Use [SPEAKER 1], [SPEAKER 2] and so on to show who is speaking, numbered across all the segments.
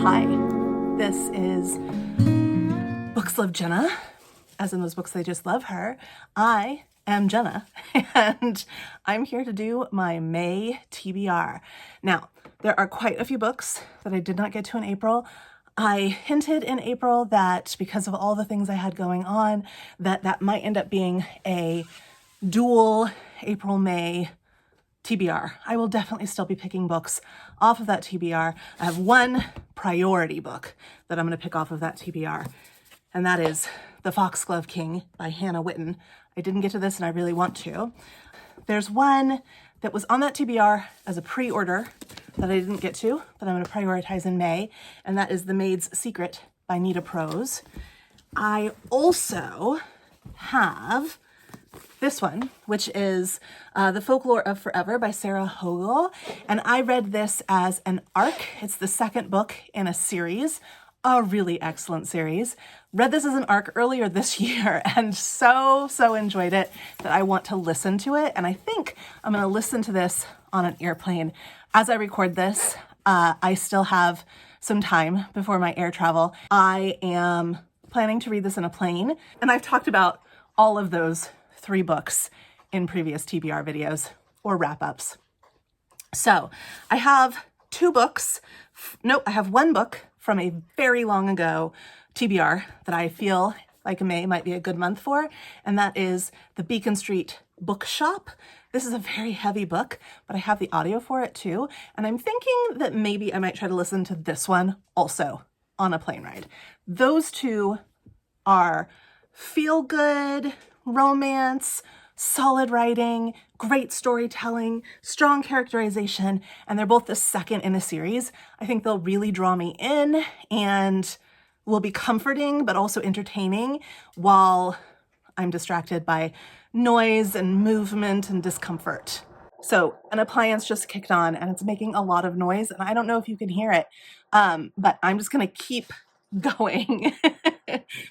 [SPEAKER 1] Hi, this is Books Love Jenna, as in those books they just love her. I am Jenna, and I'm here to do my May TBR. Now, there are quite a few books that I did not get to in April. I hinted in April that because of all the things I had going on, that might end up being a dual April-May TBR. I will definitely still be picking books off of that TBR. I have one priority book that I'm going to pick off of that TBR, and that is The Foxglove King by Hannah Whitten. I didn't get to this and I really want to. There's one that was on that TBR as a pre-order that I didn't get to, but I'm going to prioritize in May, and that is The Maid's Secret by Nita Prose. I also have this one, which is The Folklore of Forever by Sarah Hogel, and I read this as an arc. It's the second book in a series, a really excellent series. Read this as an arc earlier this year and so enjoyed it that I want to listen to it, and I think I'm going to listen to this on an airplane. As I record this, I still have some time before my air travel. I am planning to read this in a plane, and I've talked about all of those 3 books in previous TBR videos or wrap-ups. So I have 2 books. I have one book from a very long ago TBR that I feel like May might be a good month for, and that is The Beacon Street Bookshop. This is a very heavy book, but I have the audio for it too, and I'm thinking that maybe I might try to listen to this one also on a plane ride. Those 2 are feel-good, romance, solid writing, great storytelling, strong characterization, and they're both the second in a series. I think they'll really draw me in and will be comforting but also entertaining while I'm distracted by noise and movement and discomfort. So an appliance just kicked on and it's making a lot of noise, and I don't know if you can hear it, but I'm just gonna keep going.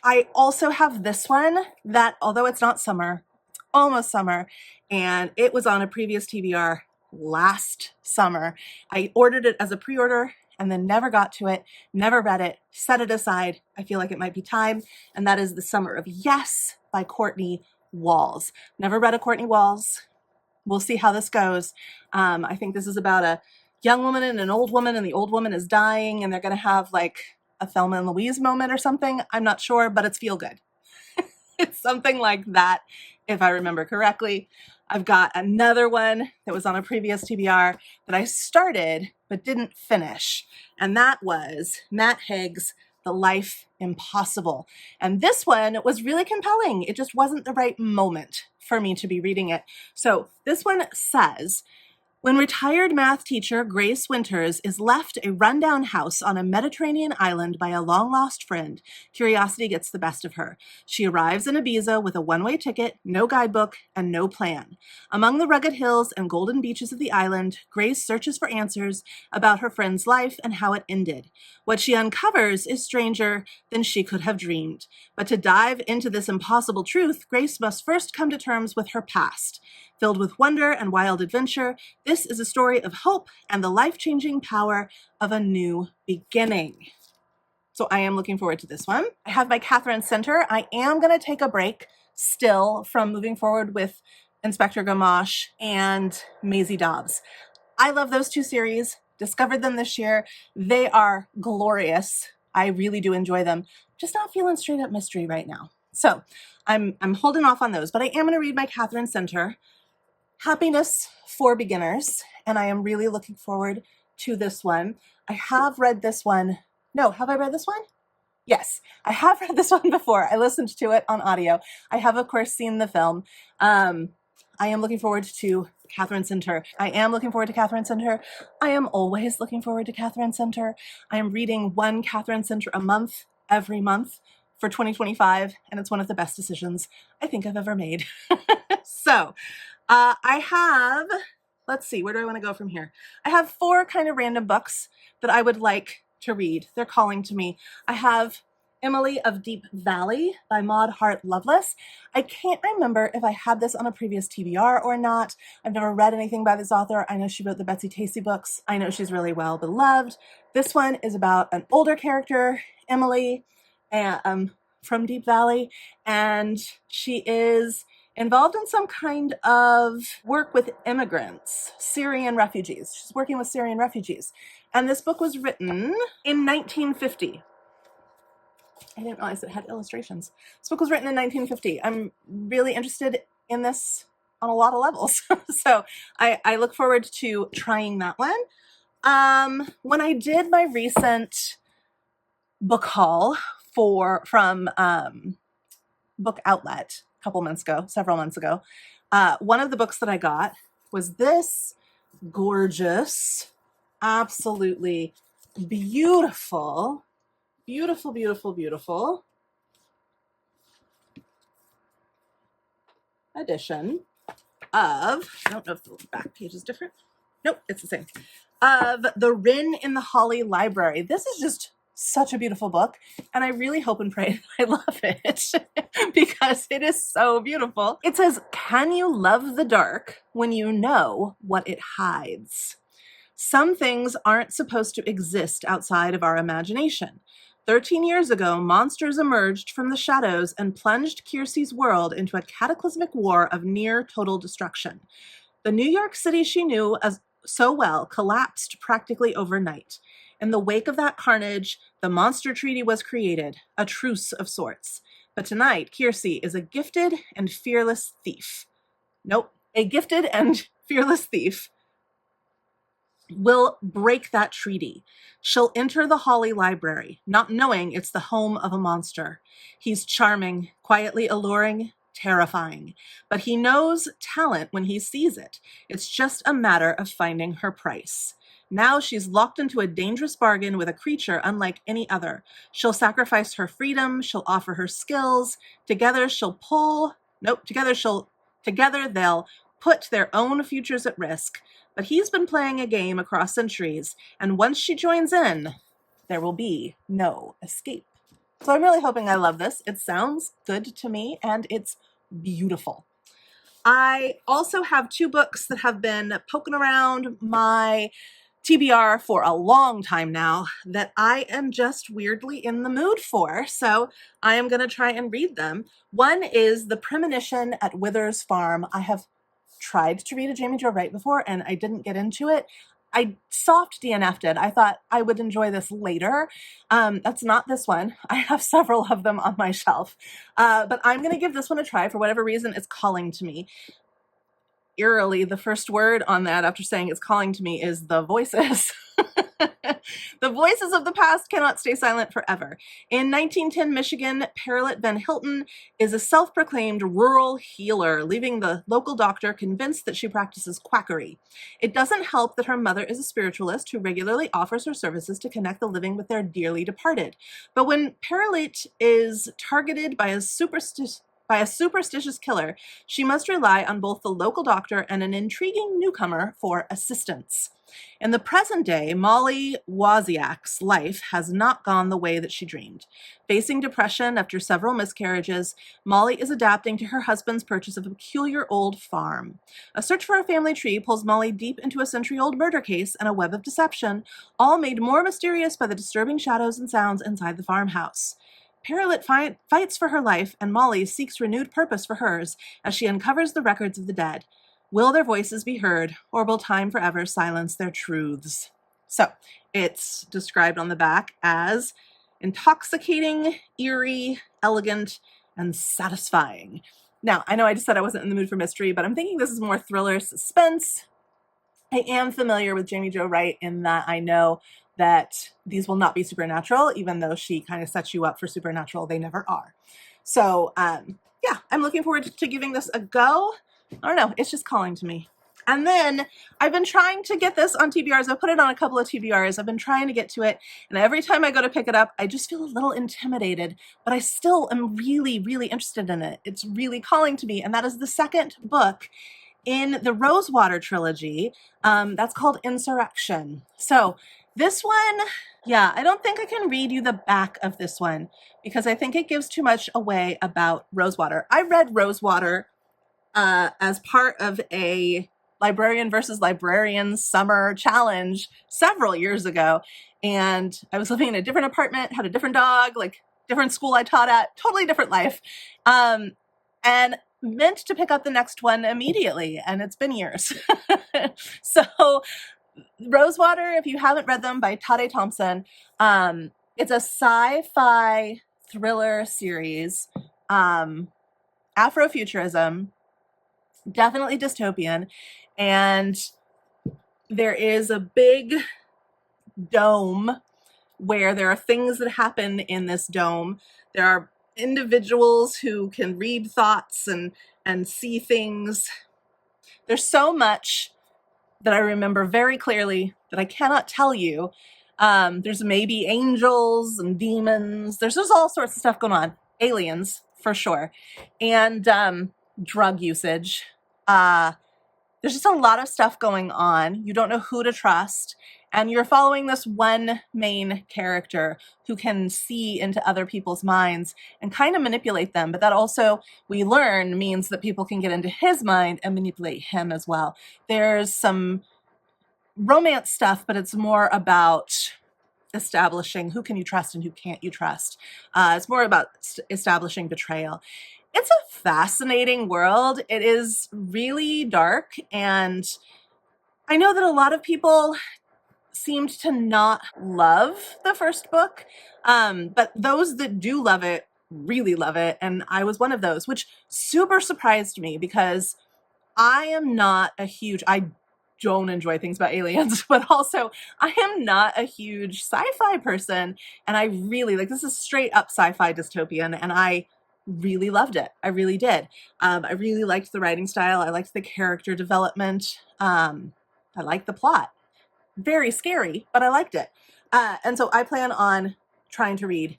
[SPEAKER 1] I also have this one that, although it's not summer, it's almost summer, and it was on a previous TBR last summer. I ordered it as a pre-order and then never got to it, never read it, set it aside. I feel like it might be time, and that is The Summer of Yes by Courtney Walls. Never read a Courtney Walls. We'll see how this goes. I think this is about a young woman and an old woman, and the old woman is dying, and they're going to have like a Thelma and Louise moment or something. I'm not sure, but it's feel good. It's something like that, if I remember correctly. I've got another one that was on a previous TBR that I started but didn't finish, and that was Matt Haig's The Life Impossible. And this one was really compelling. It just wasn't the right moment for me to be reading it. So this one says, when retired math teacher Grace Winters is left a rundown house on a Mediterranean island by a long-lost friend, curiosity gets the best of her. She arrives in Ibiza with a one-way ticket, no guidebook, and no plan. Among the rugged hills and golden beaches of the island, Grace searches for answers about her friend's life and how it ended. What she uncovers is stranger than she could have dreamed. But to dive into this impossible truth, Grace must first come to terms with her past. Filled with wonder and wild adventure, this is a story of hope and the life-changing power of a new beginning. So I am looking forward to this one. I have my Catherine Center. I am going to take a break still from moving forward with Inspector Gamache and Maisie Dobbs. I love those 2 series. Discovered them this year. They are glorious. I really do enjoy them. Just not feeling straight up mystery right now. So I'm holding off on those, but I am going to read my Catherine Center, Happiness for Beginners, and I am really looking forward to this one. I have read this one. No, have I read this one? Yes, I have read this one before. I listened to it on audio. I have, of course, seen the film. I am looking forward to Catherine Center. I am looking forward to Catherine Center. I am always looking forward to Catherine Center. I am reading one Catherine Center a month, every month for 2025, and it's one of the best decisions I think I've ever made. So I have, let's see, where do I want to go from here? I have 4 kind of random books that I would like to read. They're calling to me. I have Emily of Deep Valley by Maud Hart Lovelace. I can't remember if I had this on a previous TBR or not. I've never read anything by this author. I know she wrote the Betsy Tacy books. I know she's really well beloved. This one is about an older character, Emily, from Deep Valley, and she is involved in some kind of work with immigrants, Syrian refugees. She's working with Syrian refugees. And this book was written in 1950. I didn't realize it had illustrations. This book was written in 1950. I'm really interested in this on a lot of levels. So I look forward to trying that one. When I did my recent book haul from Book Outlet several months ago, one of the books that I got was this gorgeous, absolutely beautiful edition of, I don't know if the back page is different. Nope, it's the same. Of The Wren in the Holly Library. This is just such a beautiful book, and I really hope and pray I love it because it is so beautiful. It says, "Can you love the dark when you know what it hides? Some things aren't supposed to exist outside of our imagination. 13 years ago, monsters emerged from the shadows and plunged Kiersey's world into a cataclysmic war of near total destruction. The New York City she knew as so well collapsed practically overnight. In the wake of that carnage, the Monster Treaty was created, a truce of sorts. But tonight, Kiersey is a gifted and fearless thief. A gifted and fearless thief will break that treaty. She'll enter the Holly Library, not knowing it's the home of a monster. He's charming, quietly alluring, terrifying, but he knows talent when he sees it. It's just a matter of finding her price. Now she's locked into a dangerous bargain with a creature unlike any other. She'll sacrifice her freedom, she'll offer her skills. Together they'll put their own futures at risk. But he's been playing a game across centuries, and once she joins in, there will be no escape." So I'm really hoping I love this. It sounds good to me, and it's beautiful. I also have two books that have been poking around my TBR for a long time now that I am just weirdly in the mood for, so I am going to try and read them. One is The Premonition at Wither's Farm. I have tried to read a Jamie Jo Wright before, and I didn't get into it. I soft DNF'd it. I thought I would enjoy this later. That's not this one. I have several of them on my shelf, but I'm going to give this one a try. For whatever reason, it's calling to me. Eerily, the first word on that after saying it's calling to me is the voices. The voices of the past cannot stay silent forever. In 1910 Michigan, Pearlette Van Hilton is a self-proclaimed rural healer, leaving the local doctor convinced that she practices quackery. It doesn't help that her mother is a spiritualist who regularly offers her services to connect the living with their dearly departed. But when Pearlette is targeted by a superstitious killer, she must rely on both the local doctor and an intriguing newcomer for assistance. In the present day, Molly Wozniak's life has not gone the way that she dreamed. Facing depression after several miscarriages, Molly is adapting to her husband's purchase of a peculiar old farm. A search for a family tree pulls Molly deep into a century-old murder case and a web of deception, all made more mysterious by the disturbing shadows and sounds inside the farmhouse. Pearlette fights for her life, and Molly seeks renewed purpose for hers as she uncovers the records of the dead. Will their voices be heard, or will time forever silence their truths? So, it's described on the back as intoxicating, eerie, elegant, and satisfying. Now, I know I just said I wasn't in the mood for mystery, but I'm thinking this is more thriller suspense. I am familiar with Jamie Jo Wright in that I know that these will not be supernatural, even though she kind of sets you up for supernatural. They never are. So, yeah, I'm looking forward to giving this a go. I don't know, it's just calling to me. And then I've been trying to get this on TBRs. I've put it on a couple of TBRs. I've been trying to get to it. And every time I go to pick it up, I just feel a little intimidated, but I still am really, really interested in it. It's really calling to me. And that is the second book in the Rosewater trilogy. That's called Insurrection. So this one Yeah, I don't think I can read you the back of this one because I think it gives too much away about Rosewater. I read Rosewater as part of a librarian versus librarian summer challenge several years ago. And I was living in a different apartment, had a different dog, like different school I taught at, totally different life. And meant to pick up the next one immediately. And it's been years. So Rosewater, if you haven't read them, by Tade Thompson, it's a sci-fi thriller series, Afrofuturism, definitely dystopian, and there is a big dome where there are things that happen in this dome. There are individuals who can read thoughts and see things. There's so much that I remember very clearly that I cannot tell you. There's maybe angels and demons. There's just all sorts of stuff going on. Aliens, for sure. And drug usage. There's just a lot of stuff going on. You don't know who to trust. And you're following this one main character who can see into other people's minds and kind of manipulate them. But that also, we learn, means that people can get into his mind and manipulate him as well. There's some romance stuff, but it's more about establishing who can you trust and who can't you trust. It's more about establishing betrayal. It's a fascinating world. It is really dark, and I know that a lot of people seemed to not love the first book, but those that do love it really love it, and I was one of those, which super surprised me because I don't enjoy things about aliens, but also I am not a huge sci-fi person, and I really this is straight up sci-fi dystopian, and I really loved it. I really did. I really liked the writing style. I liked the character development. I liked the plot. Very scary, but I liked it. And so I plan on trying to read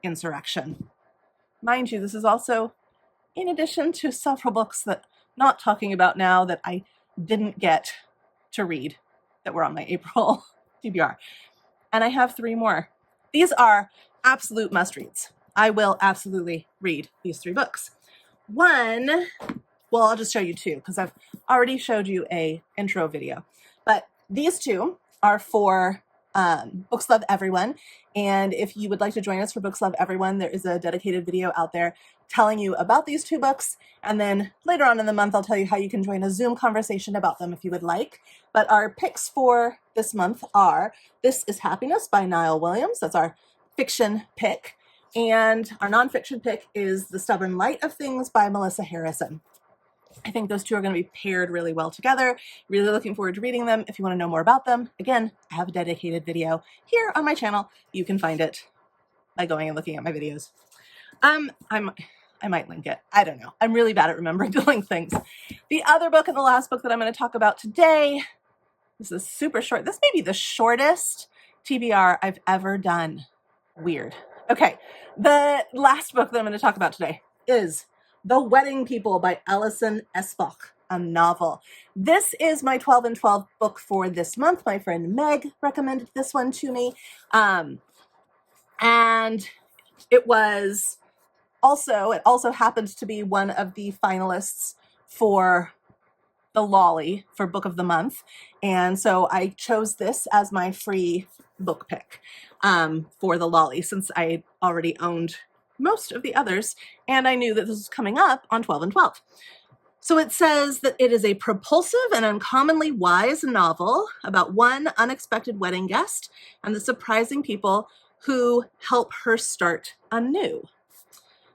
[SPEAKER 1] Insurrection. Mind you, this is also in addition to several books that I'm not talking about now that I didn't get to read that were on my April TBR. And I have 3 more. These are absolute must-reads. I will absolutely read these 3 books. One, well, I'll just show you 2 because I've already showed you a intro video. But these 2 are for Books Love Everyone. And if you would like to join us for Books Love Everyone, there is a dedicated video out there telling you about these 2 books. And then later on in the month, I'll tell you how you can join a Zoom conversation about them if you would like. But our picks for this month are This Is Happiness by Niall Williams. That's our fiction pick. And our nonfiction pick is The Stubborn Light of Things by Melissa Harrison. I think those 2 are going to be paired really well together. Really looking forward to reading them. If you want to know more about them, again, I have a dedicated video here on my channel. You can find it by going and looking at my videos. I might link it. I don't know. I'm really bad at remembering to link things. The other book and the last book that I'm going to talk about today, this is super short. This may be the shortest TBR I've ever done. Weird. Okay, the last book that I'm going to talk about today is The Wedding People by Alison Esbach, a novel. This is my 12 and 12 book for this month. My friend Meg recommended this one to me. And it also happened to be one of the finalists for the Lolly for Book of the Month. And so I chose this as my free book pick for the Lolly, since I already owned most of the others, and I knew that this was coming up on 12 and 12. So it says that it is a propulsive and uncommonly wise novel about one unexpected wedding guest and the surprising people who help her start anew.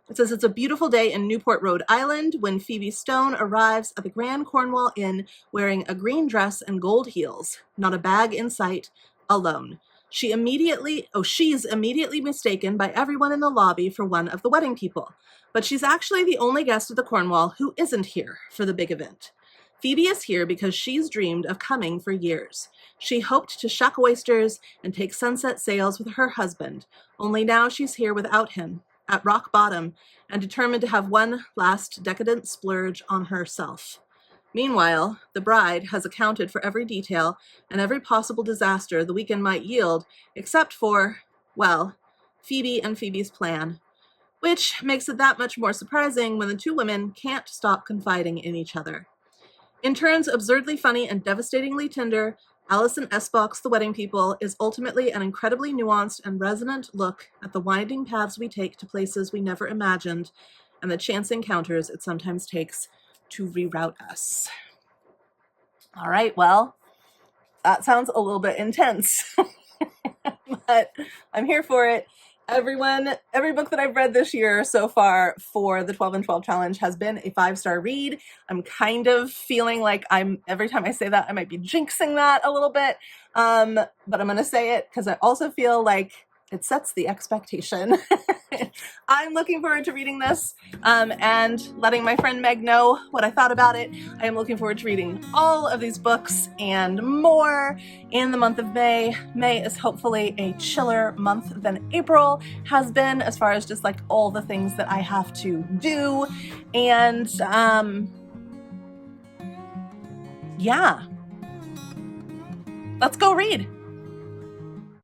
[SPEAKER 1] It says it's a beautiful day in Newport, Rhode Island when Phoebe Stone arrives at the Grand Cornwall Inn wearing a green dress and gold heels, not a bag in sight, alone. She's immediately mistaken by everyone in the lobby for one of the wedding people, but she's actually the only guest at the Cornwall who isn't here for the big event. Phoebe is here because she's dreamed of coming for years. She hoped to shuck oysters and take sunset sails with her husband, only now she's here without him, at rock bottom, and determined to have one last decadent splurge on herself. Meanwhile, the bride has accounted for every detail and every possible disaster the weekend might yield, except for, well, Phoebe and Phoebe's plan, which makes it that much more surprising when the two women can't stop confiding in each other. In turns absurdly funny and devastatingly tender, Alison Esbach's The Wedding People is ultimately an incredibly nuanced and resonant look at the winding paths we take to places we never imagined and the chance encounters it sometimes takes to reroute us. All right, well, that sounds a little bit intense, but I'm here for it. Every book that I've read this year so far for the 12 and 12 challenge has been a 5-star read. I'm kind of feeling like every time I say that, I might be jinxing that a little bit. But I'm going to say it because I also feel like it sets the expectation. I'm looking forward to reading this and letting my friend Meg know what I thought about it. I am looking forward to reading all of these books and more in the month of May. May is hopefully a chiller month than April has been as far as just like all the things that I have to do. And yeah, let's go read.